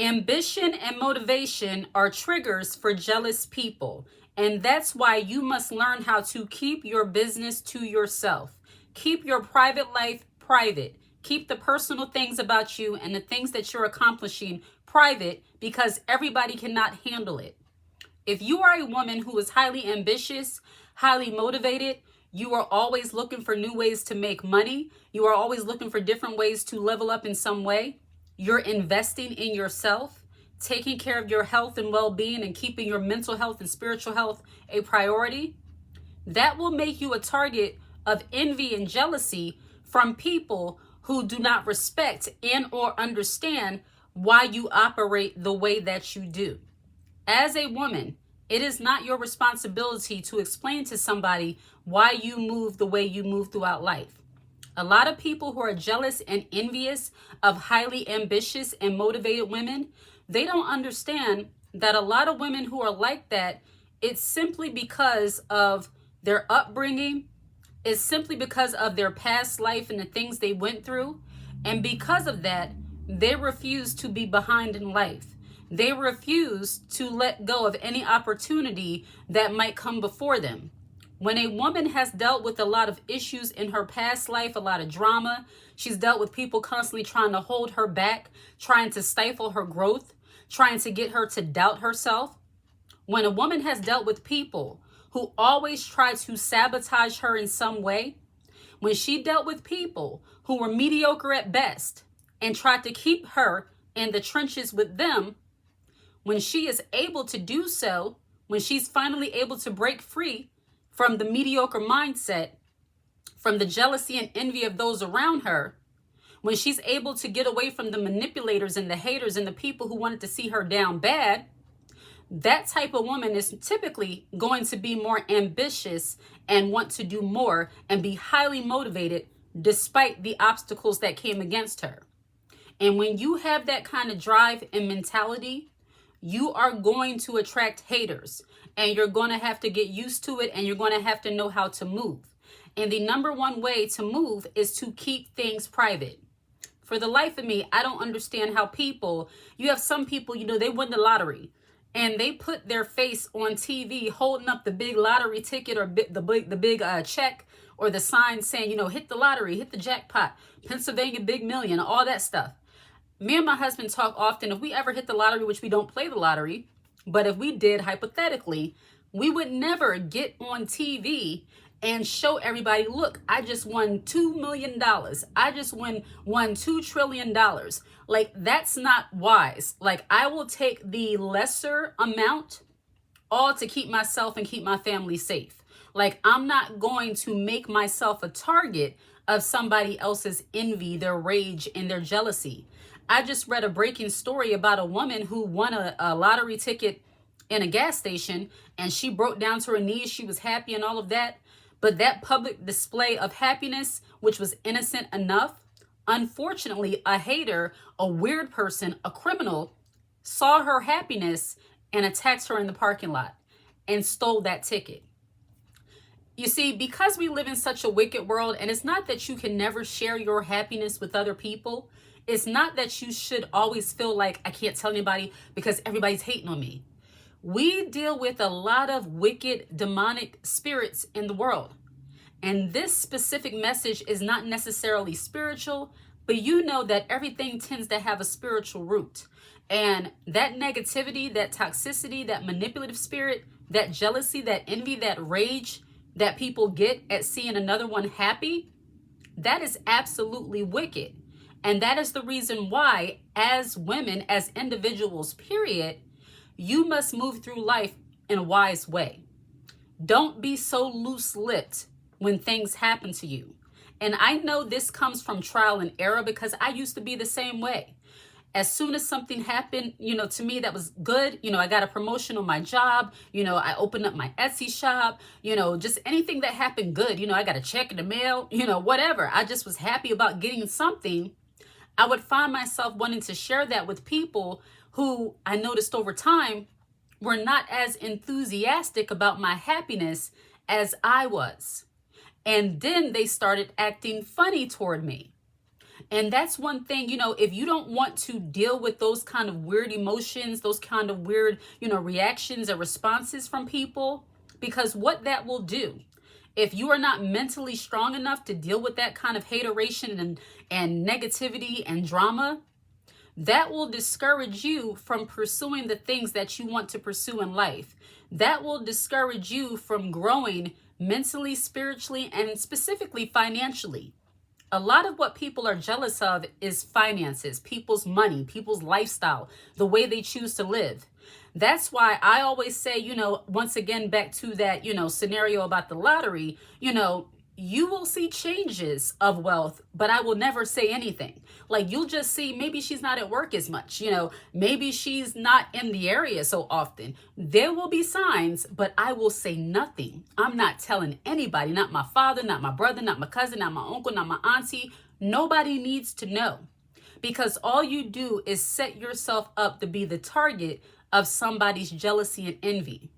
Ambition and motivation are triggers for jealous people, and that's why you must learn how to keep your business to yourself. Keep your private life private. Keep the personal things about you and the things that you're accomplishing private, because everybody cannot handle it. If you are a woman who is highly ambitious, highly motivated, you are always looking for new ways to make money. You are always looking for different ways to level up in some way. You're investing in yourself, taking care of your health and well-being, and keeping your mental health and spiritual health a priority. That will make you a target of envy and jealousy from people who do not respect and or understand why you operate the way that you do. As a woman, it is not your responsibility to explain to somebody why you move the way you move throughout life. A lot of people who are jealous and envious of highly ambitious and motivated women, they don't understand that a lot of women who are like that, it's simply because of their upbringing. It's simply because of their past life and the things they went through. And because of that, they refuse to be behind in life. They refuse to let go of any opportunity that might come before them. When a woman has dealt with a lot of issues in her past life, a lot of drama, she's dealt with people constantly trying to hold her back, trying to stifle her growth, trying to get her to doubt herself. When a woman has dealt with people who always try to sabotage her in some way, when she dealt with people who were mediocre at best and tried to keep her in the trenches with them, when she is able to do so, when she's finally able to break free from the mediocre mindset, from the jealousy and envy of those around her, when she's able to get away from the manipulators and the haters and the people who wanted to see her down bad, that type of woman is typically going to be more ambitious and want to do more and be highly motivated despite the obstacles that came against her. And when you have that kind of drive and mentality, you are going to attract haters, and you're going to have to get used to it, and you're going to have to know how to move. And the number one way to move is to keep things private. For the life of me, I don't understand how you have some people, they win the lottery and they put their face on TV holding up the big lottery ticket or the big check or the sign saying, hit the lottery, hit the jackpot, Pennsylvania big million, all that stuff. Me and my husband talk often, if we ever hit the lottery, which we don't play the lottery, but if we did, hypothetically, we would never get on TV and show everybody, look, I just won $2 million. I just won $2 trillion. Like, that's not wise. Like, I will take the lesser amount all to keep myself and keep my family safe. Like, I'm not going to make myself a target of somebody else's envy, their rage, and their jealousy. I just read a breaking story about a woman who won a lottery ticket in a gas station, and she broke down to her knees. She was happy and all of that. But that public display of happiness, which was innocent enough, unfortunately, a hater, a weird person, a criminal, saw her happiness and attacked her in the parking lot and stole that ticket. You see, because we live in such a wicked world, and it's not that you can never share your happiness with other people. It's not that you should always feel like I can't tell anybody because everybody's hating on me. We deal with a lot of wicked, demonic spirits in the world. And this specific message is not necessarily spiritual, but you know that everything tends to have a spiritual root. And that negativity, that toxicity, that manipulative spirit, that jealousy, that envy, that rage that people get at seeing another one happy, that is absolutely wicked. And that is the reason why, as women, as individuals, period, you must move through life in a wise way. Don't be so loose-lipped when things happen to you. And I know this comes from trial and error because I used to be the same way. As soon as something happened, to me that was good, I got a promotion on my job, I opened up my Etsy shop, just anything that happened good, I got a check in the mail, whatever. I just was happy about getting something. I would find myself wanting to share that with people who I noticed over time were not as enthusiastic about my happiness as I was. And then they started acting funny toward me. And that's one thing, if you don't want to deal with those kind of weird emotions, those kind of weird, reactions and responses from people, because what that will do, if you are not mentally strong enough to deal with that kind of hateration and negativity and drama, that will discourage you from pursuing the things that you want to pursue in life. That will discourage you from growing mentally, spiritually, and specifically financially. A lot of what people are jealous of is finances, people's money, people's lifestyle, the way they choose to live. That's why I always say, once again, back to that, scenario about the lottery, you will see changes of wealth, but I will never say anything. Like, you'll just see maybe she's not at work as much, maybe she's not in the area so often. There will be signs, but I will say nothing. I'm not telling anybody, not my father, not my brother, not my cousin, not my uncle, not my auntie. Nobody needs to know, because all you do is set yourself up to be the target of somebody's jealousy and envy.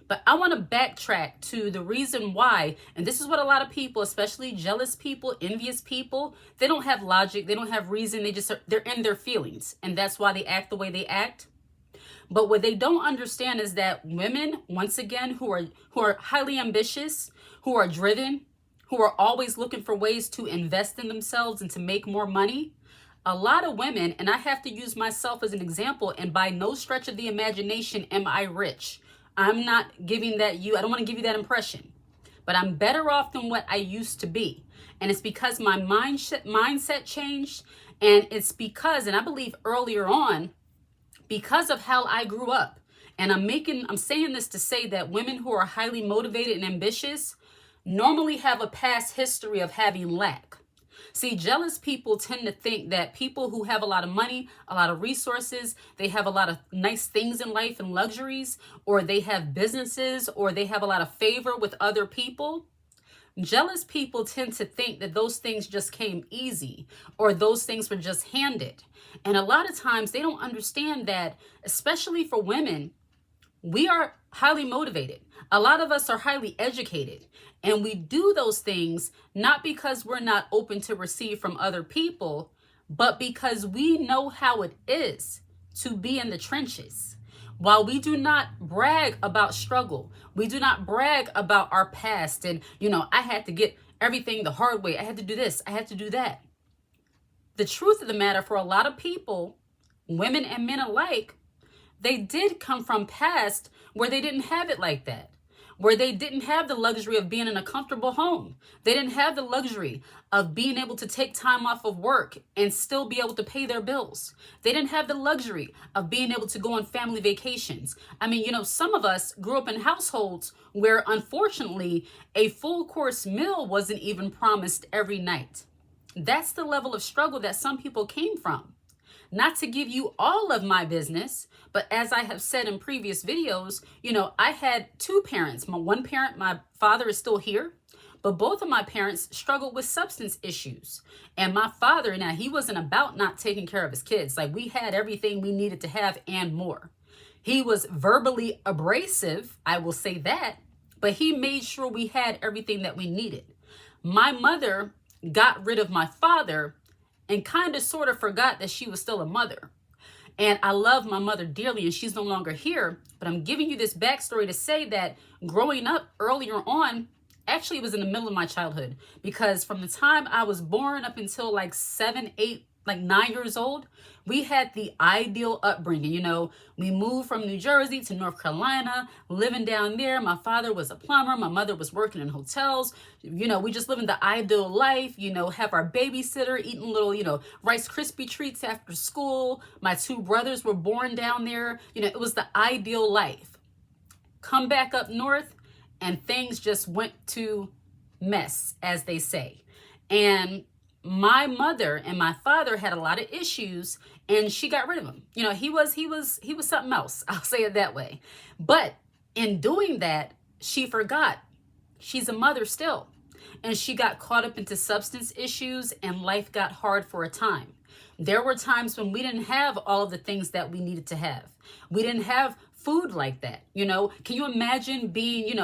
But I want to backtrack to the reason why, and this is what a lot of people, especially jealous people, envious people, they don't have logic, they don't have reason, they're in their feelings, and that's why they act the way they act. But what they don't understand is that women, once again, who are highly ambitious, who are driven, who are always looking for ways to invest in themselves and to make more money, a lot of women, and I have to use myself as an example, and by no stretch of the imagination am I rich. I'm not giving that I don't want to give you that impression, but I'm better off than what I used to be. And it's because my mindset changed. And it's because, and I believe earlier on, because of how I grew up. And I'm saying this to say that women who are highly motivated and ambitious normally have a past history of having lack. See, jealous people tend to think that people who have a lot of money, a lot of resources, they have a lot of nice things in life and luxuries, or they have businesses, or they have a lot of favor with other people. Jealous people tend to think that those things just came easy, or those things were just handed. And a lot of times they don't understand that, especially for women, we are highly motivated. A lot of us are highly educated, and we do those things not because we're not open to receive from other people, but because we know how it is to be in the trenches. While we do not brag about struggle, we do not brag about our past and, I had to get everything the hard way. I had to do this. I had to do that. The truth of the matter, for a lot of people, women and men alike, they did come from past where they didn't have it like that, where they didn't have the luxury of being in a comfortable home. They didn't have the luxury of being able to take time off of work and still be able to pay their bills. They didn't have the luxury of being able to go on family vacations. I mean, some of us grew up in households where, unfortunately, a full course meal wasn't even promised every night. That's the level of struggle that some people came from. Not to give you all of my business, but as I have said in previous videos, I had two parents. One parent, my father, is still here, but both of my parents struggled with substance issues. And my father, now, he wasn't about not taking care of his kids. Like, we had everything we needed to have and more. He was verbally abrasive, I will say that, but he made sure we had everything that we needed. My mother got rid of my father and kind of sort of forgot that she was still a mother. And I love my mother dearly, and she's no longer here. But I'm giving you this backstory to say that growing up earlier on, actually it was in the middle of my childhood, because from the time I was born up until like 7, 8, like 9 years old, we had the ideal upbringing. We moved from New Jersey to North Carolina, living down there. My father was a plumber. My mother was working in hotels. We just living the ideal life, have our babysitter, eating little, Rice Krispie treats after school. My two brothers were born down there. It was the ideal life. Come back up north and things just went to mess, as they say. And my mother and my father had a lot of issues, and she got rid of him. He was something else. I'll say it that way. But in doing that, she forgot she's a mother still. And she got caught up into substance issues, and life got hard for a time. There were times when we didn't have all of the things that we needed to have. We didn't have food like that. Can you imagine being,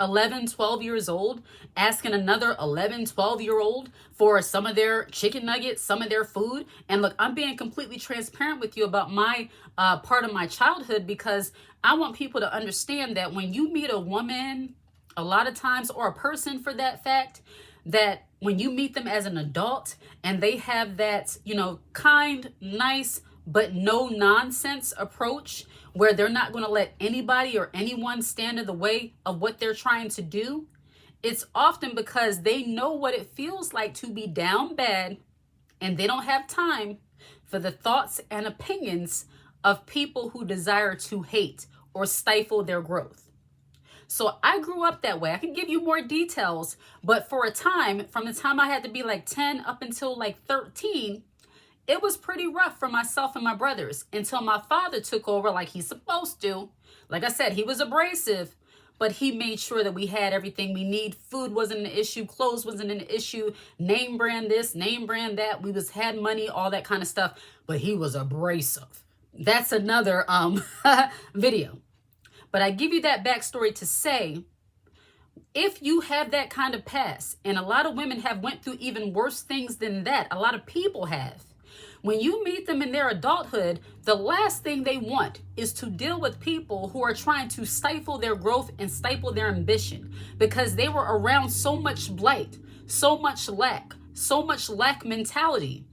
11, 12 years old, asking another 11, 12-year-old for some of their chicken nuggets, some of their food. And look, I'm being completely transparent with you about my part of my childhood, because I want people to understand that when you meet a woman, a lot of times, or a person for that fact, that when you meet them as an adult and they have that, kind, nice, but no nonsense approach, where they're not going to let anybody or anyone stand in the way of what they're trying to do, it's often because they know what it feels like to be down bad, and they don't have time for the thoughts and opinions of people who desire to hate or stifle their growth. So I grew up that way. I can give you more details, but for a time, from the time I had to be like 10 up until like 13, it was pretty rough for myself and my brothers until my father took over like he's supposed to. Like I said, he was abrasive, but he made sure that we had everything we need. Food wasn't an issue. Clothes wasn't an issue. Name brand this, name brand that. We had money, all that kind of stuff, but he was abrasive. That's another video. But I give you that backstory to say, if you have that kind of past, and a lot of women have went through even worse things than that, a lot of people have. When you meet them in their adulthood, the last thing they want is to deal with people who are trying to stifle their growth and stifle their ambition, because they were around so much blight, so much lack mentality.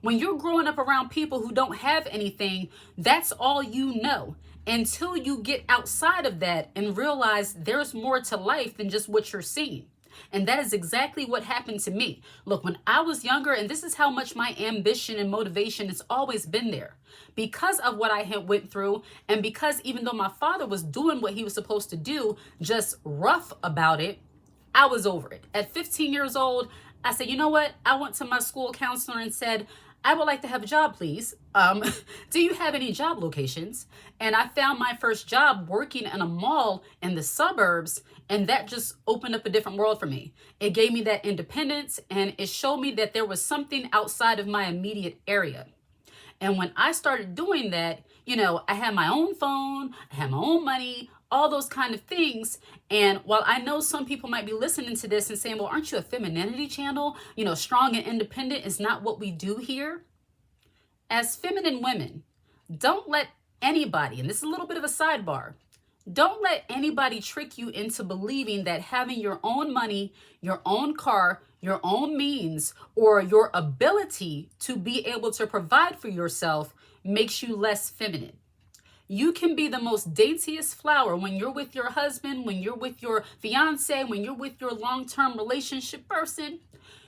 When you're growing up around people who don't have anything, that's all you know, until you get outside of that and realize there's more to life than just what you're seeing. And that is exactly what happened to me. Look, when I was younger, and this is how much my ambition and motivation has always been there, because of what I had went through, and because even though my father was doing what he was supposed to do, just rough about it, I was over it. At 15 years old, I said, you know what? I went to my school counselor and said, I would like to have a job, please. Do you have any job locations? And I found my first job working in a mall in the suburbs, and that just opened up a different world for me. It gave me that independence, and it showed me that there was something outside of my immediate area. And when I started doing that, I had my own phone, I had my own money, all those kind of things. And while I know some people might be listening to this and saying, well, aren't you a femininity channel? Strong and independent is not what we do here. As feminine women, don't let anybody, and this is a little bit of a sidebar, don't let anybody trick you into believing that having your own money, your own car, your own means, or your ability to be able to provide for yourself makes you less feminine. You can be the most daintiest flower when you're with your husband, when you're with your fiance, when you're with your long-term relationship person.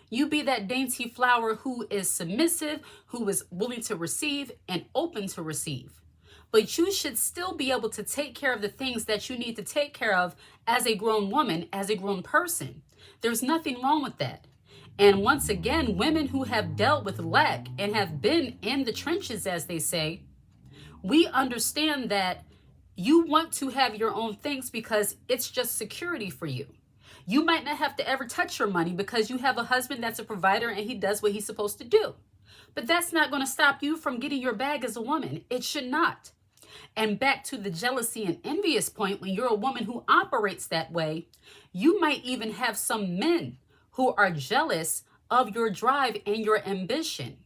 You be that dainty flower who is submissive, who is willing to receive and open to receive. But you should still be able to take care of the things that you need to take care of as a grown woman, as a grown person. There's nothing wrong with that. And once again, women who have dealt with lack and have been in the trenches, as they say, we understand that you want to have your own things because it's just security for you. You might not have to ever touch your money because you have a husband that's a provider and he does what he's supposed to do. But that's not going to stop you from getting your bag as a woman. It should not. And back to the jealousy and envious point, when you're a woman who operates that way, you might even have some men who are jealous of your drive and your ambition.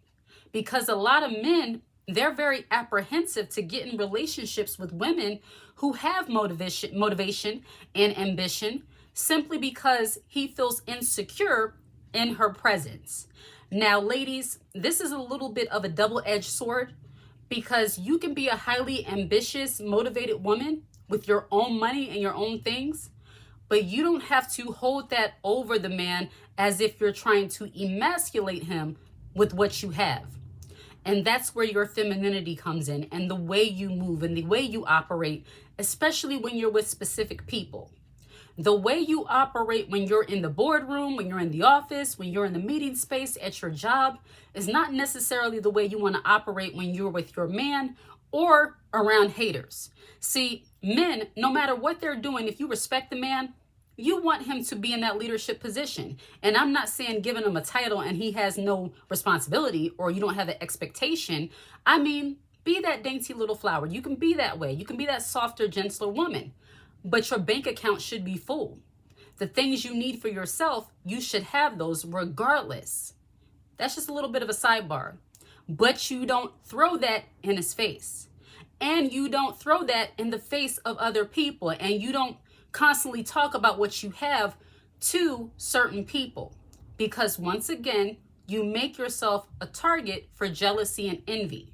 Because a lot of men, they're very apprehensive to get in relationships with women who have motivation and ambition, simply because he feels insecure in her presence. Now, ladies, this is a little bit of a double-edged sword, because you can be a highly ambitious, motivated woman with your own money and your own things, but you don't have to hold that over the man as if you're trying to emasculate him with what you have. And that's where your femininity comes in, and the way you move and the way you operate, especially when you're with specific people. The way you operate when you're in the boardroom, when you're in the office, when you're in the meeting space at your job is not necessarily the way you want to operate when you're with your man or around haters. See, men, no matter what they're doing, if you respect the man, you want him to be in that leadership position. And I'm not saying giving him a title and he has no responsibility or you don't have an expectation. I mean, be that dainty little flower. You can be that way. You can be that softer, gentler woman. But your bank account should be full. The things you need for yourself, you should have those regardless. That's just a little bit of a sidebar. But you don't throw that in his face. And you don't throw that in the face of other people. And you don't constantly talk about what you have to certain people. Because once again, you make yourself a target for jealousy and envy.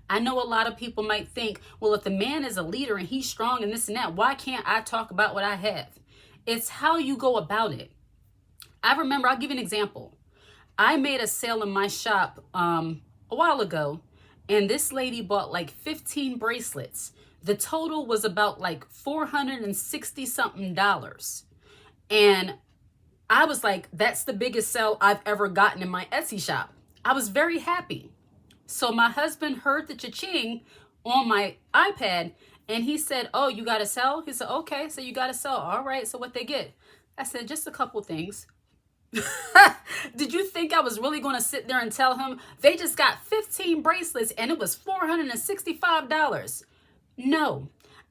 I know a lot of people might think, well, if the man is a leader and he's strong and this and that, why can't I talk about what I have? It's how you go about it. I remember, I'll give you an example. I made a sale in my shop a while ago, and this lady bought like 15 bracelets. The total was about like $460 something. And I was like, that's the biggest sale I've ever gotten in my Etsy shop. I was very happy. So my husband heard the cha-ching on my iPad, and he said, oh, you got to sell? He said, okay, so you got to sell. All right, so what they get? I said, just a couple things. Did you think I was really going to sit there and tell him they just got 15 bracelets and it was $465? No,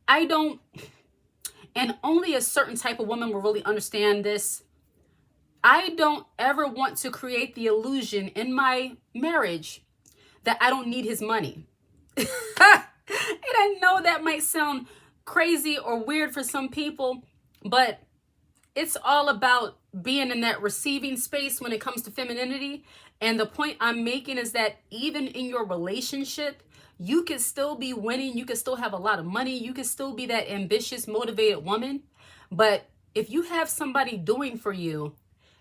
I don't. And only a certain type of woman will really understand this. I don't ever want to create the illusion in my marriage that I don't need his money. And I know that might sound crazy or weird for some people, but it's all about being in that receiving space when it comes to femininity. And the point I'm making is that even in your relationship, you can still be winning. You can still have a lot of money. You can still be that ambitious, motivated woman. But if you have somebody doing for you,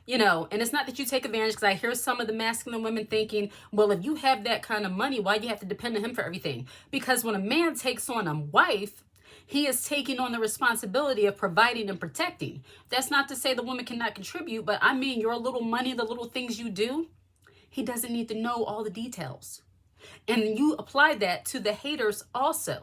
you know, and it's not that you take advantage, because I hear some of the masculine women thinking, well, if you have that kind of money, why do you have to depend on him for everything? Because when a man takes on a wife, he is taking on the responsibility of providing and protecting. That's not to say the woman cannot contribute, but I mean your little money, the little things you do, he doesn't need to know all the details. And you apply that to the haters also.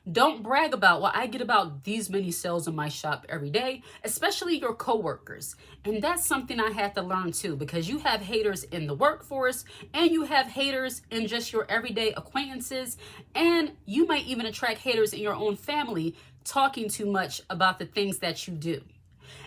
Don't brag about, well, I get about these many sales in my shop every day, especially your coworkers. And that's something I had to learn too, because you have haters in the workforce and you have haters in just your everyday acquaintances. And you might even attract haters in your own family talking too much about the things that you do.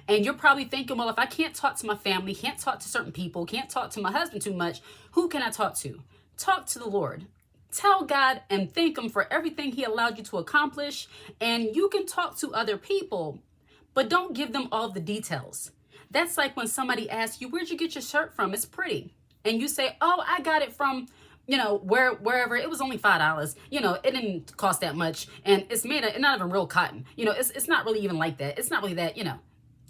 And you're probably thinking, well, if I can't talk to my family, can't talk to certain people, can't talk to my husband too much, who can I talk to? Talk to the Lord. Tell God and thank him for everything he allowed you to accomplish. And you can talk to other people, but don't give them all the details. That's like when somebody asks you, where'd you get your shirt from? It's pretty. And you say, oh, I got it from, you know, wherever. It was only $5. You know, it didn't cost that much. And it's made of, not even real cotton. You know, it's not really even like that. It's not really that, you know,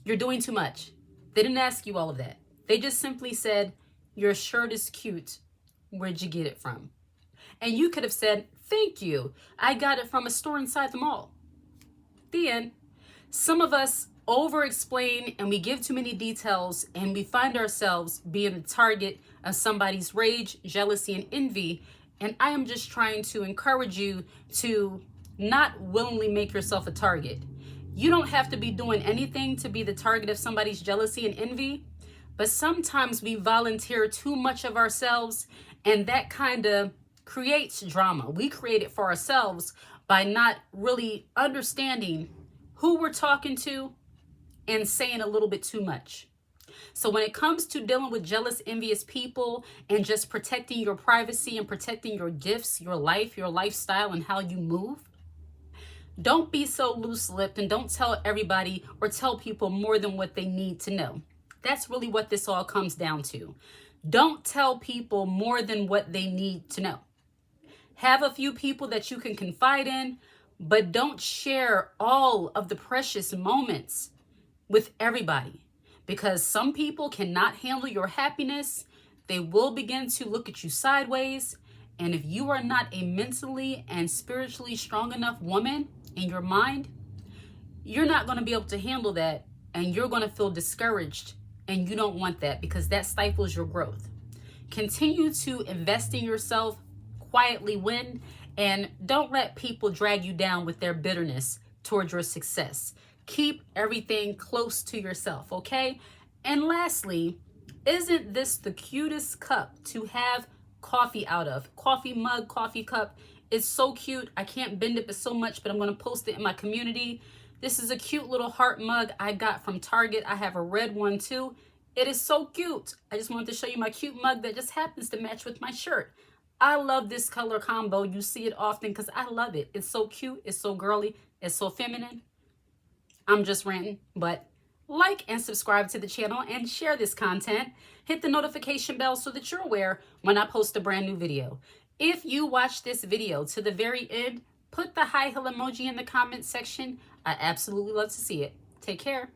you're doing too much. They didn't ask you all of that. They just simply said, your shirt is cute. Where'd you get it from? And you could have said, thank you. I got it from a store inside the mall. The end. Some of us over-explain and we give too many details, and we find ourselves being the target of somebody's rage, jealousy, and envy. And I am just trying to encourage you to not willingly make yourself a target. You don't have to be doing anything to be the target of somebody's jealousy and envy, but sometimes we volunteer too much of ourselves, and that kind of creates drama. We create it for ourselves by not really understanding who we're talking to and saying a little bit too much. So when it comes to dealing with jealous, envious people and just protecting your privacy and protecting your gifts, your life, your lifestyle, and how you move, don't be so loose-lipped and don't tell everybody or tell people more than what they need to know. That's really what this all comes down to. Don't tell people more than what they need to know. Have a few people that you can confide in, but don't share all of the precious moments with everybody, because some people cannot handle your happiness. They will begin to look at you sideways. And if you are not a mentally and spiritually strong enough woman in your mind, you're not going to be able to handle that, and you're going to feel discouraged, and you don't want that because that stifles your growth. Continue to invest in yourself, quietly win, and don't let people drag you down with their bitterness towards your success. Keep everything close to yourself, okay? And lastly, isn't this the cutest cup to have coffee out of? Coffee mug, coffee cup. It's so cute. I can't bend it so much, but I'm going to post it in my community. This is a cute little heart mug I got from Target. I have a red one too. It is so cute. I just wanted to show you my cute mug that just happens to match with my shirt. I love this color combo. You see it often because I love it. It's so cute. It's so girly. It's so feminine. I'm just ranting, but like and subscribe to the channel and share this content. Hit the notification bell so that you're aware when I post a brand new video. If you watch this video to the very end, put the high heel emoji in the comment section. I absolutely love to see it. Take care.